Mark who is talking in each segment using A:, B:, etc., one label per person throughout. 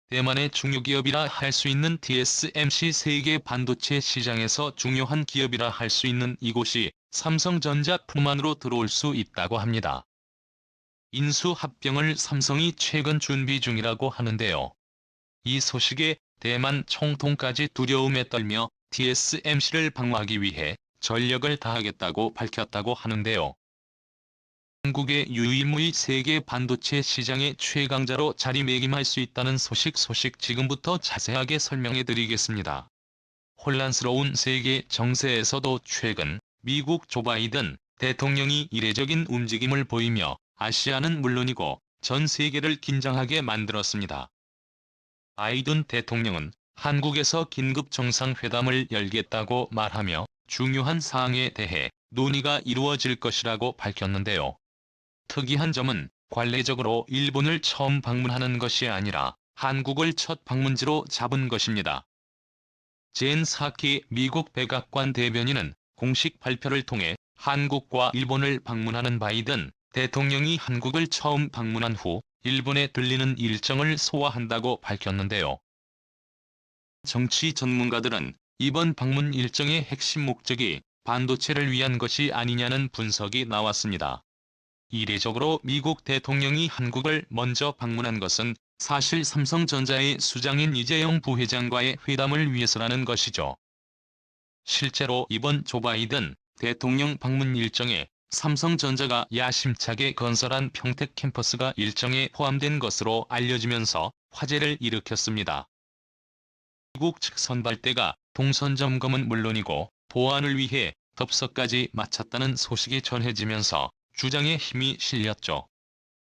A: 대만의 중요 기업이라 할 수 있는 TSMC 세계 반도체 시장에서 중요한 기업이라 할 수 있는 이곳이 삼성전자 품 안으로 들어올 수 있다고 합니다. 인수 합병을 삼성이 최근 준비 중이라고 하는데요. 이 소식에 대만 총통까지 두려움에 떨며 TSMC를 방어하기 위해 전력을 다하겠다고 밝혔다고 하는데요. 한국의 유일무이 세계 반도체 시장의 최강자로 자리매김할 수 있다는 소식 지금부터 자세하게 설명해 드리겠습니다. 혼란스러운 세계 정세에서도 최근 미국 조 바이든 대통령이 이례적인 움직임을 보이며 아시아는 물론이고 전 세계를 긴장하게 만들었습니다. 바이든 대통령은 한국에서 긴급 정상회담을 열겠다고 말하며 중요한 사항에 대해 논의가 이루어질 것이라고 밝혔는데요. 특이한 점은 관례적으로 일본을 처음 방문하는 것이 아니라 한국을 첫 방문지로 잡은 것입니다. 젠 사키 미국 백악관 대변인은 공식 발표를 통해 한국과 일본을 방문하는 바이든 대통령이 한국을 처음 방문한 후 일본에 들리는 일정을 소화한다고 밝혔는데요. 정치 전문가들은 이번 방문 일정의 핵심 목적이 반도체를 위한 것이 아니냐는 분석이 나왔습니다. 이례적으로 미국 대통령이 한국을 먼저 방문한 것은 사실 삼성전자의 수장인 이재용 부회장과의 회담을 위해서라는 것이죠. 실제로 이번 조 바이든 대통령 방문 일정에 삼성전자가 야심차게 건설한 평택 캠퍼스가 일정에 포함된 것으로 알려지면서 화제를 일으켰습니다. 미국 측 선발대가 동선 점검은 물론이고 보안을 위해 덥석까지 마쳤다는 소식이 전해지면서 주장에 힘이 실렸죠.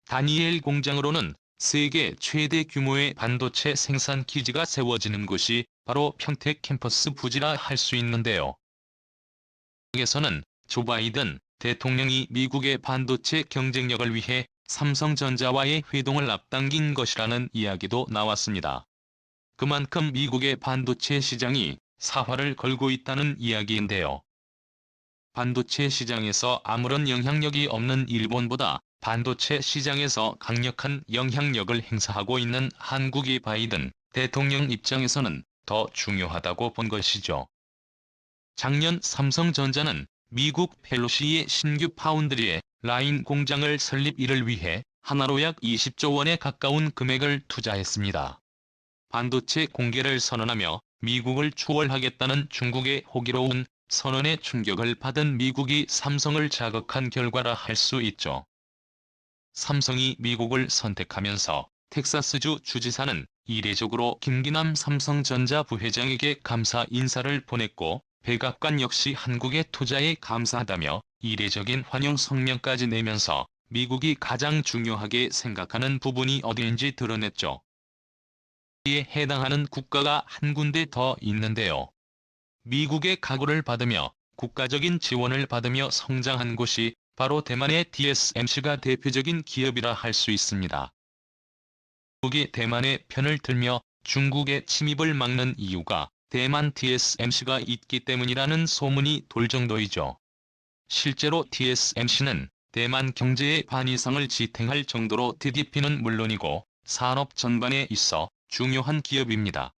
A: 다니엘 공장으로는 세계 최대 규모의 반도체 생산 기지가 세워지는 곳이 바로 평택 캠퍼스 부지라 할 수 있는데요. 에서는 조 바이든 대통령이 미국의 반도체 경쟁력을 위해 삼성전자와의 회동을 앞당긴 것이라는 이야기도 나왔습니다. 그만큼 미국의 반도체 시장이 사활을 걸고 있다는 이야기인데요. 반도체 시장에서 아무런 영향력이 없는 일본보다 반도체 시장에서 강력한 영향력을 행사하고 있는 한국의 바이든 대통령 입장에서는 더 중요하다고 본 것이죠. 작년 삼성전자는 미국 펠로시의 신규 파운드리에 라인 공장을 설립 이를 위해 하나로 약 20조 원에 가까운 금액을 투자했습니다. 반도체 공개를 선언하며 미국을 추월하겠다는 중국의 호기로운 선언에 충격을 받은 미국이 삼성을 자극한 결과라 할 수 있죠. 삼성이 미국을 선택하면서 텍사스주 주지사는 이례적으로 김기남 삼성전자 부회장에게 감사 인사를 보냈고 백악관 역시 한국의 투자에 감사하다며 이례적인 환영 성명까지 내면서 미국이 가장 중요하게 생각하는 부분이 어디인지 드러냈죠. 이에 해당하는 국가가 한 군데 더 있는데요. 미국의 각오를 받으며 국가적인 지원을 받으며 성장한 곳이 바로 대만의 TSMC가 대표적인 기업이라 할 수 있습니다. 미국이 대만의 편을 들며 중국의 침입을 막는 이유가 대만 TSMC가 있기 때문이라는 소문이 돌 정도이죠. 실제로 TSMC는 대만 경제의 반 이상을 지탱할 정도로 DDP는 물론이고 산업 전반에 있어 중요한 기업입니다.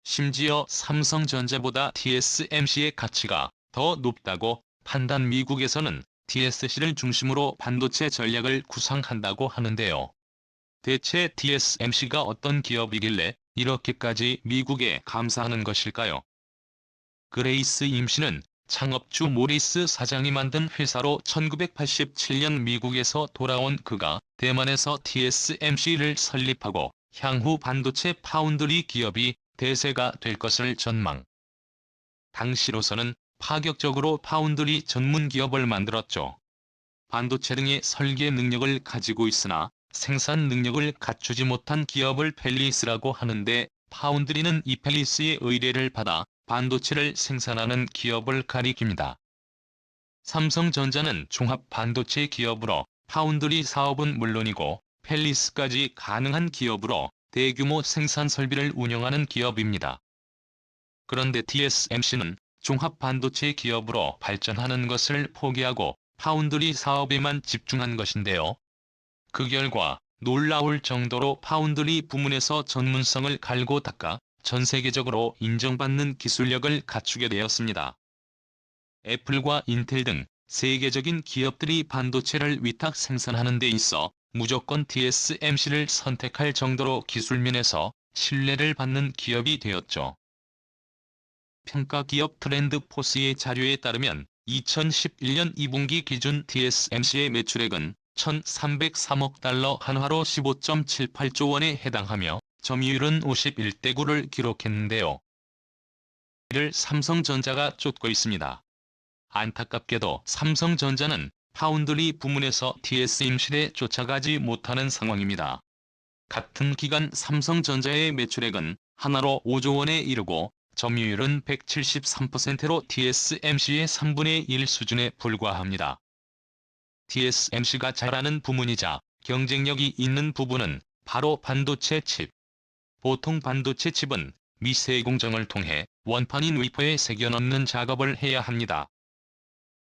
A: 심지어 삼성전자보다 TSMC의 가치가 더 높다고 판단 미국에서는 TSC를 중심으로 반도체 전략을 구상한다고 하는데요. 대체 TSMC가 어떤 기업이길래 이렇게까지 미국에 감사하는 것일까요? 그레이스 임 씨는 창업주 모리스 사장이 만든 회사로 1987년 미국에서 돌아온 그가 대만에서 TSMC를 설립하고 향후 반도체 파운드리 기업이 대세가 될 것을 전망. 당시로서는 파격적으로 파운드리 전문 기업을 만들었죠. 반도체 등의 설계 능력을 가지고 있으나 생산 능력을 갖추지 못한 기업을 펠리스라고 하는데 파운드리는 이 펠리스의 의뢰를 받아 반도체를 생산하는 기업을 가리킵니다. 삼성전자는 종합 반도체 기업으로 파운드리 사업은 물론이고 펠리스까지 가능한 기업으로 대규모 생산 설비를 운영하는 기업입니다. 그런데 TSMC는 종합 반도체 기업으로 발전하는 것을 포기하고 파운드리 사업에만 집중한 것인데요. 그 결과 놀라울 정도로 파운드리 부문에서 전문성을 갈고 닦아 전 세계적으로 인정받는 기술력을 갖추게 되었습니다. 애플과 인텔 등 세계적인 기업들이 반도체를 위탁 생산하는 데 있어 무조건 TSMC를 선택할 정도로 기술면에서 신뢰를 받는 기업이 되었죠. 평가 기업 트렌드 포스의 자료에 따르면 2011년 2분기 기준 TSMC의 매출액은 1,303억 달러 한화로 15.78조 원에 해당하며 점유율은 51대 9를 기록했는데요. 이를 삼성전자가 쫓고 있습니다. 안타깝게도 삼성전자는 파운드리 부문에서 TSMC에 쫓아가지 못하는 상황입니다. 같은 기간 삼성전자의 매출액은 한화로 5조 원에 이르고 점유율은 173%로 TSMC의 3분의 1 수준에 불과합니다. TSMC가 잘하는 부문이자 경쟁력이 있는 부분은 바로 반도체 칩. 보통 반도체 칩은 미세 공정을 통해 원판인 웨이퍼에 새겨 넣는 작업을 해야 합니다.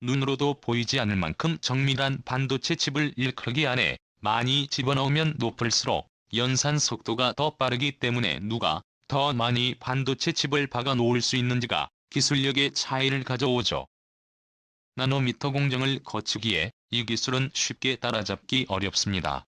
A: 눈으로도 보이지 않을 만큼 정밀한 반도체 칩을 일크기 안에 많이 집어넣으면 높을수록 연산 속도가 더 빠르기 때문에 누가 더 많이 반도체 칩을 박아 놓을 수 있는지가 기술력의 차이를 가져오죠. 나노미터 공정을 거치기에 이 기술은 쉽게 따라잡기 어렵습니다.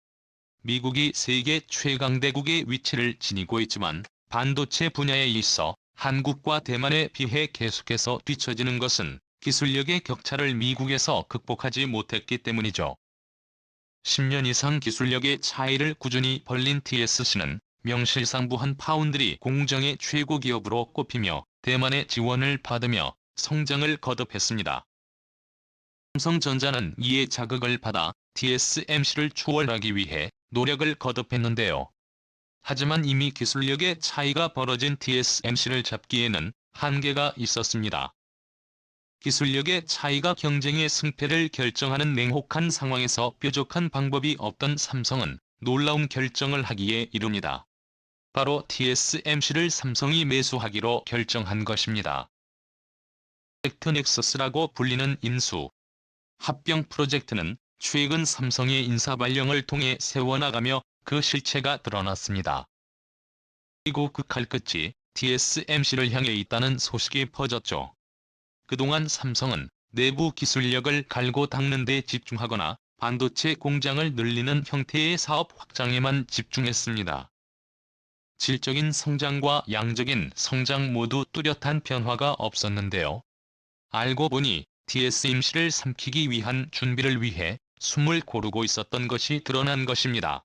A: 미국이 세계 최강대국의 위치를 지니고 있지만 반도체 분야에 있어 한국과 대만에 비해 계속해서 뒤처지는 것은 기술력의 격차를 미국에서 극복하지 못했기 때문이죠. 10년 이상 기술력의 차이를 꾸준히 벌린 TSC는 명실상부한 파운드리 공정의 최고 기업으로 꼽히며 대만의 지원을 받으며 성장을 거듭했습니다. 삼성전자는 이에 자극을 받아 TSMC를 추월하기 위해 노력을 거듭했는데요. 하지만 이미 기술력의 차이가 벌어진 TSMC를 잡기에는 한계가 있었습니다. 기술력의 차이가 경쟁의 승패를 결정하는 냉혹한 상황에서 뾰족한 방법이 없던 삼성은 놀라운 결정을 하기에 이릅니다. 바로 TSMC를 삼성이 매수하기로 결정한 것입니다. 프로젝트 넥서스라고 불리는 인수, 합병 프로젝트는 최근 삼성의 인사발령을 통해 세워나가며 그 실체가 드러났습니다. 그리고 그 칼끝이 TSMC를 향해 있다는 소식이 퍼졌죠. 그동안 삼성은 내부 기술력을 갈고 닦는 데 집중하거나 반도체 공장을 늘리는 형태의 사업 확장에만 집중했습니다. 질적인 성장과 양적인 성장 모두 뚜렷한 변화가 없었는데요. 알고 보니 TSMC를 삼키기 위한 준비를 위해 숨을 고르고 있었던 것이 드러난 것입니다.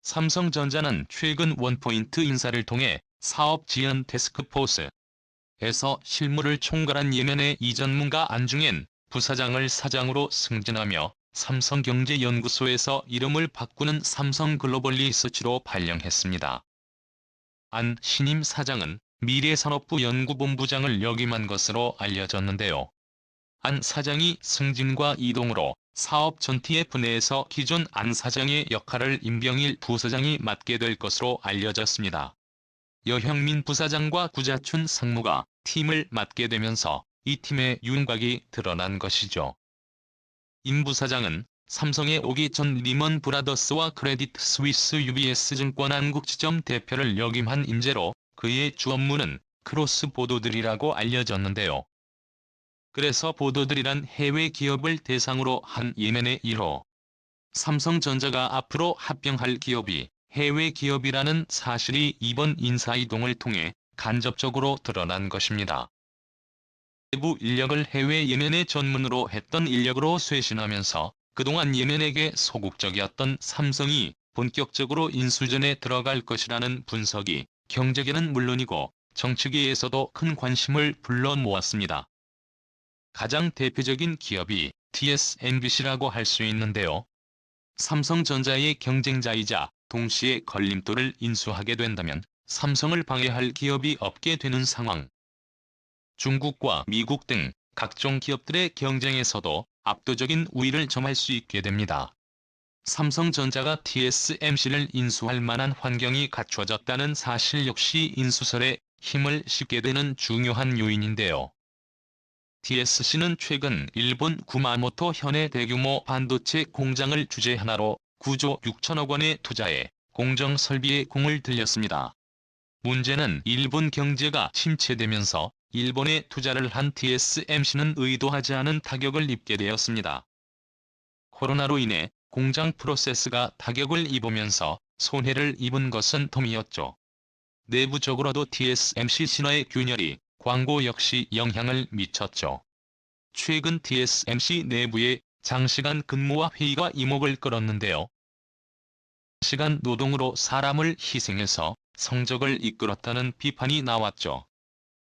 A: 삼성전자는 최근 원포인트 인사를 통해 사업 지원 태스크포스에서 실무를 총괄한 예면의 이 전문가 안중엔 부사장을 사장으로 승진하며 삼성경제연구소에서 이름을 바꾸는 삼성글로벌 리서치로 발령했습니다. 안 신임 사장은 미래산업부 연구본부장을 역임한 것으로 알려졌는데요. 안 사장이 승진과 이동으로 사업 전TF 내에서 기존 안 사장의 역할을 임병일 부사장이 맡게 될 것으로 알려졌습니다. 여형민 부사장과 구자춘 상무가 팀을 맡게 되면서 이 팀의 윤곽이 드러난 것이죠. 임 부사장은 삼성에 오기 전 리먼 브라더스와 크레딧 스위스 UBS증권 한국지점 대표를 역임한 인재로 그의 주 업무는 크로스 보도들이라고 알려졌는데요. 그래서 보도들이란 해외 기업을 대상으로 한 예면의 1호. 삼성전자가 앞으로 합병할 기업이 해외 기업이라는 사실이 이번 인사이동을 통해 간접적으로 드러난 것입니다. 내부 인력을 해외 예면의 전문으로 했던 인력으로 쇄신하면서 그동안 예면에게 소극적이었던 삼성이 본격적으로 인수전에 들어갈 것이라는 분석이 경제계는 물론이고 정치계에서도 큰 관심을 불러 모았습니다. 가장 대표적인 기업이 TSMC라고 할 수 있는데요. 삼성전자의 경쟁자이자 동시에 걸림돌을 인수하게 된다면 삼성을 방해할 기업이 없게 되는 상황. 중국과 미국 등 각종 기업들의 경쟁에서도 압도적인 우위를 점할 수 있게 됩니다. 삼성전자가 TSMC를 인수할 만한 환경이 갖춰졌다는 사실 역시 인수설에 힘을 싣게 되는 중요한 요인인데요. TSC는 최근 일본 구마모토 현의 대규모 반도체 공장을 주제 하나로 9조 6천억 원의 투자에 공정 설비에 공을 들였습니다. 문제는 일본 경제가 침체되면서 일본에 투자를 한 TSMC는 의도하지 않은 타격을 입게 되었습니다. 코로나로 인해 공장 프로세스가 타격을 입으면서 손해를 입은 것은 덤이었죠. 내부적으로도 TSMC 신화의 균열이 광고 역시 영향을 미쳤죠. 최근 TSMC 내부에 장시간 근무와 회의가 이목을 끌었는데요. 시간 노동으로 사람을 희생해서 성적을 이끌었다는 비판이 나왔죠.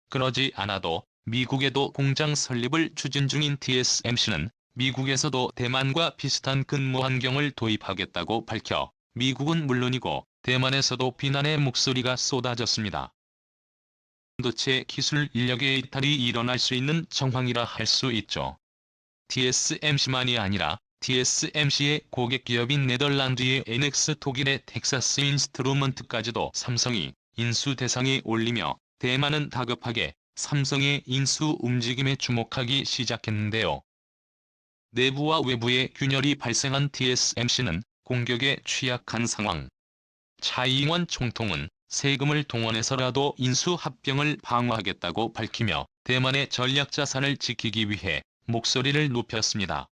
A: 그러지 않아도 미국에도 공장 설립을 추진 중인 TSMC는 미국에서도 대만과 비슷한 근무 환경을 도입하겠다고 밝혀 미국은 물론이고 대만에서도 비난의 목소리가 쏟아졌습니다. 반도체 기술 인력의 이탈이 일어날 수 있는 정황이라 할 수 있죠. TSMC만이 아니라 TSMC의 고객 기업인 네덜란드의 NX, 독일의 텍사스 인스트루먼트까지도 삼성이 인수 대상에 올리며 대만은 다급하게 삼성의 인수 움직임에 주목하기 시작했는데요. 내부와 외부의 균열이 발생한 TSMC는 공격에 취약한 상황. 차이잉원 총통은 세금을 동원해서라도 인수 합병을 방어하겠다고 밝히며 대만의 전략 자산을 지키기 위해 목소리를 높였습니다.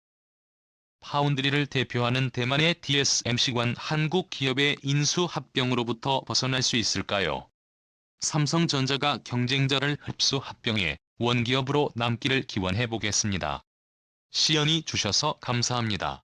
A: 파운드리를 대표하는 대만의 TSMC관 한국 기업의 인수 합병으로부터 벗어날 수 있을까요? 삼성전자가 경쟁자를 흡수 합병해 원기업으로 남기를 기원해 보겠습니다. 시연이 주셔서 감사합니다.